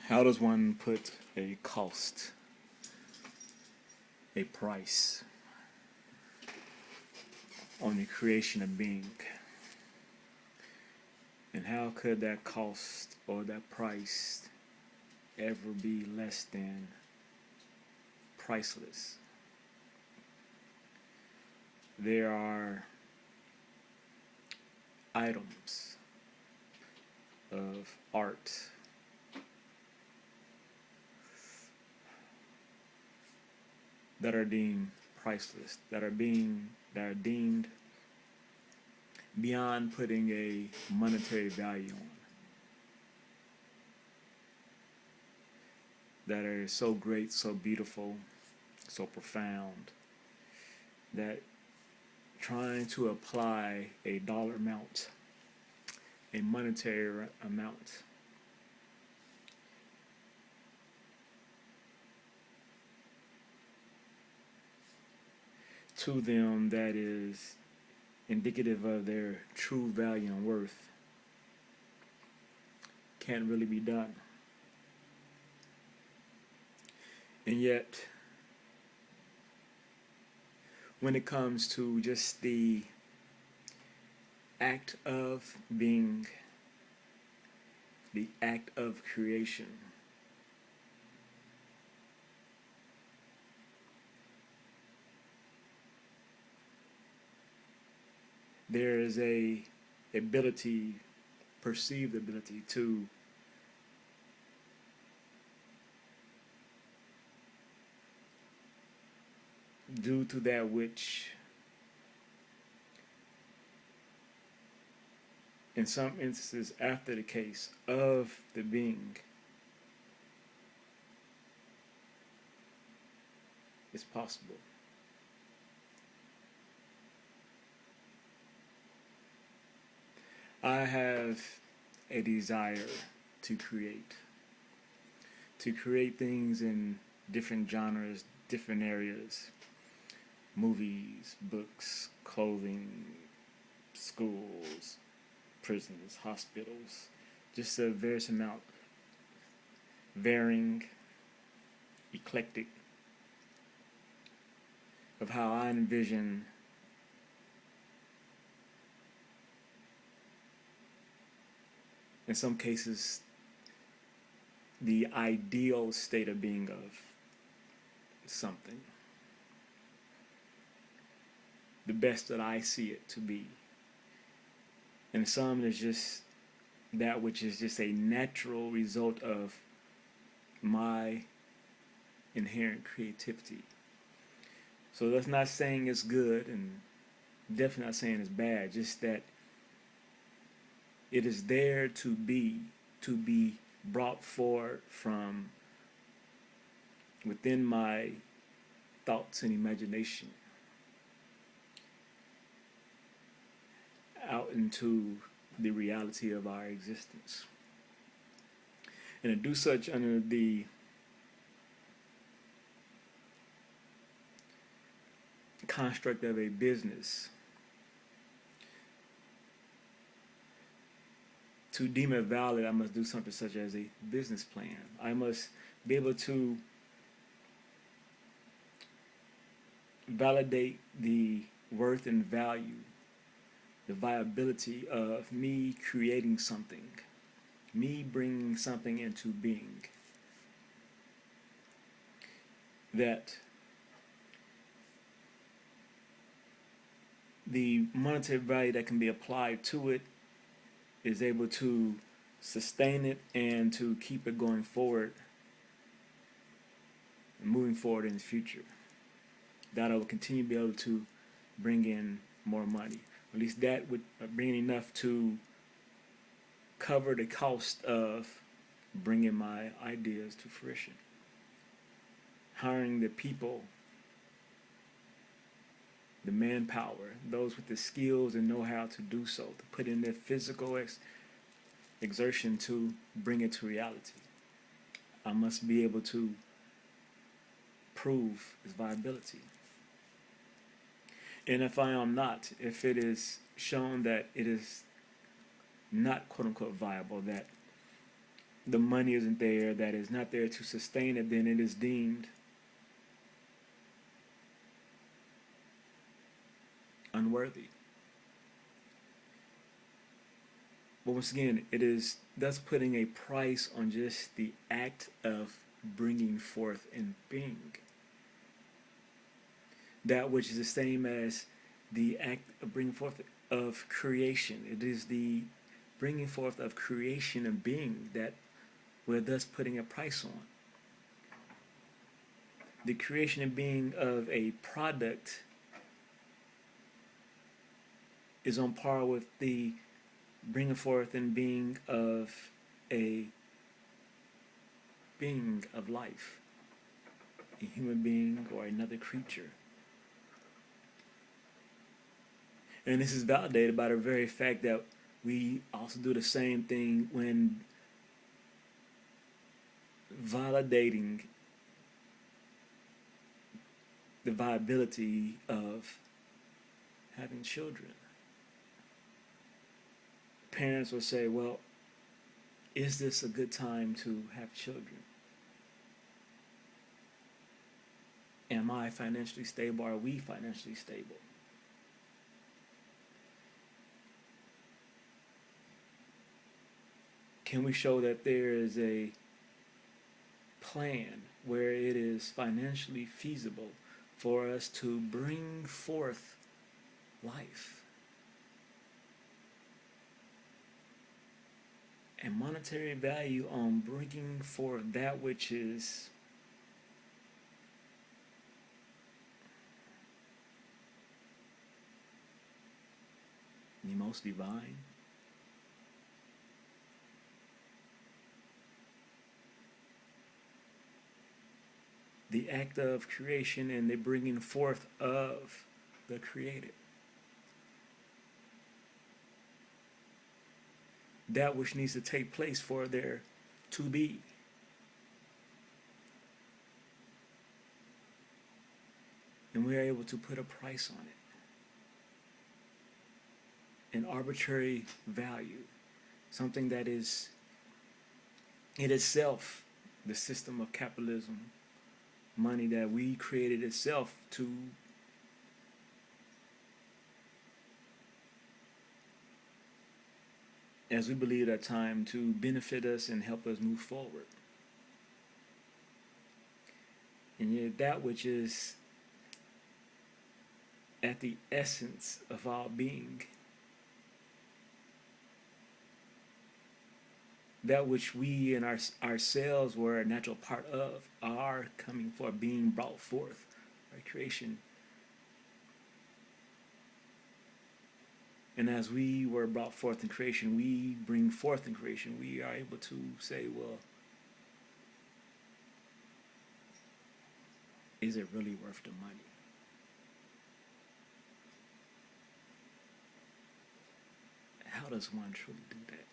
How does one put a cost, a price, on the creation of being? And how could that cost or that price ever be less than priceless? There are items of art that are deemed priceless, that are deemed beyond putting a monetary value on, that are so great, so beautiful, so profound, that trying to apply a dollar amount, a monetary amount, to them that is indicative of their true value and worth can't really be done. And yet, when it comes to just the act of being, the act of creation, there is a ability, perceived ability to do to that which in some instances after the case of the being is possible. I have a desire to create things in different genres, different areas, movies, books, clothing, schools, prisons, hospitals, just a various amount, varying, eclectic, of how I envision in some cases the ideal state of being of something, the best that I see it to be. And some is just that which is just a natural result of my inherent creativity. So that's not saying it's good, and definitely not saying it's bad, just that it is there to be brought forward from within my thoughts and imagination out into the reality of our existence. And to do such under the construct of a business, to deem it valid, I must do something such as a business plan. I must be able to validate the worth and value, the viability of me creating something, me bringing something into being, that the monetary value that can be applied to it is able to sustain it and to keep it going forward, moving forward in the future. That I will continue to be able to bring in more money. At least that would bring enough to cover the cost of bringing my ideas to fruition. Hiring the people, the manpower, those with the skills and know-how to do so, to put in their physical exertion to bring it to reality. I must be able to prove its viability. And if I am not, if it is shown that it is not quote-unquote viable, that the money isn't there, that is not there to sustain it, then it is deemed unworthy. But once again, it is thus putting a price on just the act of bringing forth and being. That which is the same as the act of bringing forth of creation. It is the bringing forth of creation and being that we're thus putting a price on. The creation and being of a product is on par with the bringing forth and being of a being of life, a human being or another creature. And this is validated by the very fact that we also do the same thing when validating the viability of having children. Parents will say, well, is this a good time to have children? Am I financially stable? Are we financially stable? Can we show that there is a plan where it is financially feasible for us to bring forth life? And monetary value on bringing forth that which is the most divine. The act of creation and the bringing forth of the created. That which needs to take place for there to be. And we are able to put a price on it. An arbitrary value. Something that is in itself the system of capitalism. Money that we created itself to as we believe at time to benefit us and help us move forward. And yet that which is at the essence of our being, that which we and ourselves were a natural part of, are coming for being brought forth by creation. And as we were brought forth in creation, we bring forth in creation, we are able to say, well, is it really worth the money? How does one truly do that?